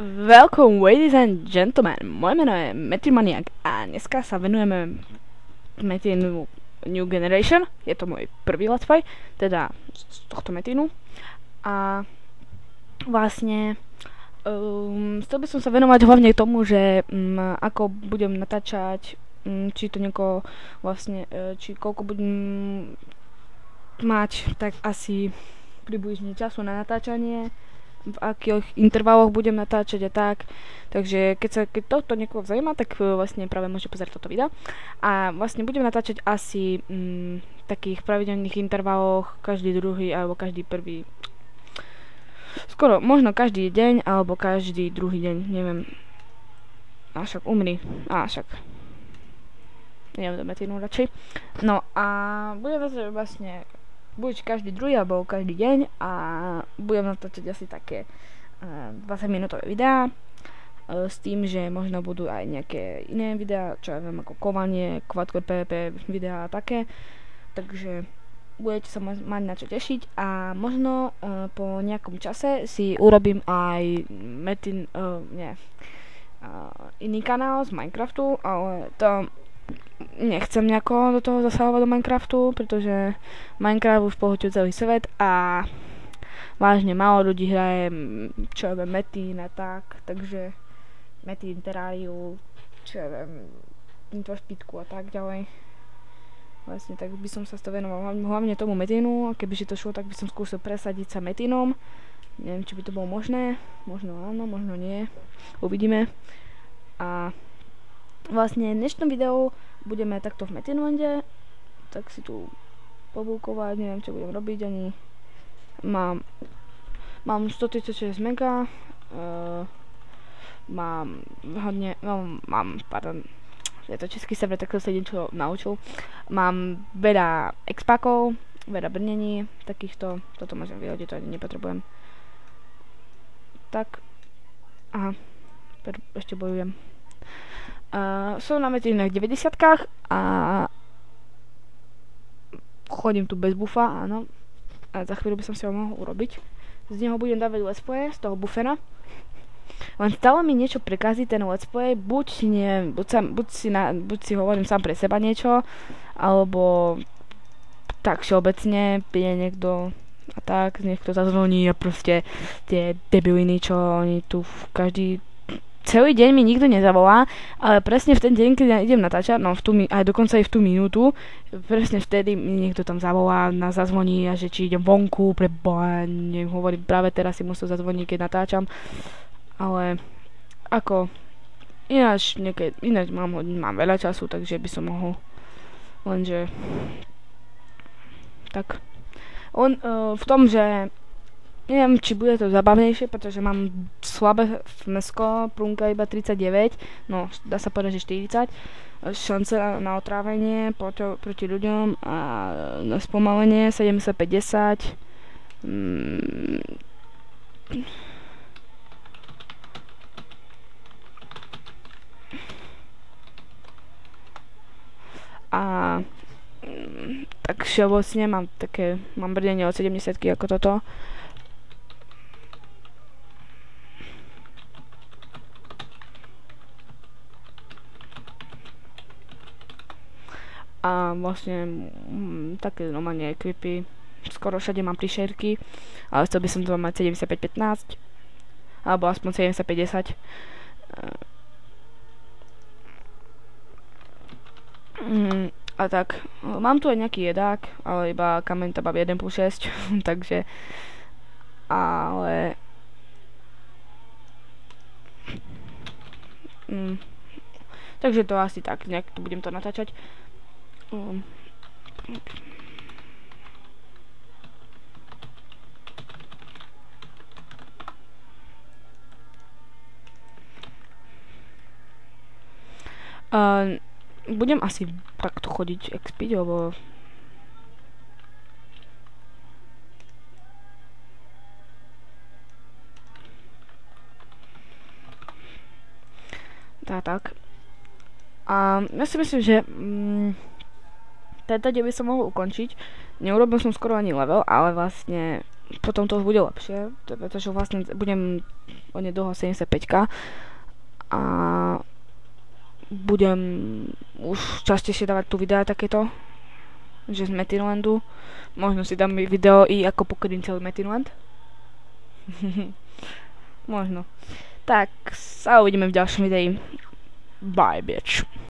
Welcome ladies and gentlemen, moje meno je Metimaniak a dneska sa venujeme Metinu New Generation. Je to môj prvý let's play, teda z tohto Metinu. A vlastne chcel by som sa venovať hlavne tomu, že ako budem natáčať, či to niekoho vlastne, či koľko budem mať, tak asi približne času na natáčanie, v akých intervaloch budem natáčať a tak. Takže keď toto niekoho zaujíma, tak vlastne práve môže pozerať toto video. A vlastne budem natáčať asi v takých pravidelných intervaloch každý druhý alebo každý prvý. Skoro možno každý deň alebo každý druhý deň, neviem. A však umri. A však neviem, dáme týnu radšej. No a budem vlastne buď každý druhý alebo každý deň a budem natáčať asi také 20 minútové videá s tým, že možno budú aj nejaké iné videá, čo ja viem, ako kovanie, quadcore PvP videá a také, takže budete sa mať na čo tešiť a možno po nejakom čase si urobím aj iný kanál z Minecraftu, ale to nechcem nejako do toho zasahovať do Minecraftu, pretože Minecraft už pohľadil celý svet a vážne málo ľudí hraje, čo ja viem, Metin a tak, takže Metin, Terrariu, čo ja viem, Špitku a tak ďalej. Vlastne tak by som sa to venoval hlavne tomu Metinu, a kebyže to šlo, tak by som skúsil presadiť sa Metinom. Neviem, či by to bolo možné, možno áno, možno nie, uvidíme. A vlastne v dnešnom videu budeme takto v Metinlande, tak si tu pobulkovať, neviem čo budem robiť ani. Mám 136 mega, pardon, je to český server, tak to sa niečo naučil. Mám veľa expakov, veľa brnení, takýchto, toto môžem vyhodiť, to ani nepotrebujem. Tak, aha, ešte bojujem. Som na Metinách 90-kách a chodím tu bez bufa, áno. A za chvíľu by som si ho mohol urobiť. Z neho budem dávať let's play, z toho bufera. Len stále mi niečo prekazí ten let's play, buď si hovorím sám pre seba niečo, alebo tak všeobecne príde niekto a tak, niekto zazvoní a proste tie debiliny, čo oni tu celý deň mi nikto nezavolá, ale presne v ten deň, keď ja idem natáčať, no aj dokonca aj v tú minútu, presne vtedy mi niekto tam zavolá, zazvoní a že či idem vonku, preboha, neviem, hovorím, práve teraz si musím zazvoniť, keď natáčam, ale ako, ináč mám veľa času, takže by som mohol, lenže tak, v tom, že neviem, či bude to zabavnejšie, pretože mám slabé mesko, prúnka iba 39, no dá sa povedať, že 40, šance na otrávenie proti ľuďom a na spomalenie 750. A tak všeobecne mám brdenie od 70 ako toto. A vlastne také normálne klipy, skoro všade mám prišerky, ale chcel by som to mať 75-15 alebo aspoň 70-50. A tak, mám tu aj nejaký jedák, ale iba kameň tabab 1+6 takže ale takže to asi tak, nejak tu budem to natáčať. Budem asi takto chodiť expiť, lebo tak. A ja si myslím, že teda, kde by som mohol ukončiť. Neurobil som skoro ani level, ale vlastne potom to už bude lepšie, pretože vlastne budem onedlho 75 a budem už častejšie dávať tu videá takéto, že z Metinlandu. Možno si dám video i ako pokodím celý Metinland. Možno. Tak sa uvidíme v ďalšom videi. Bye, bitch.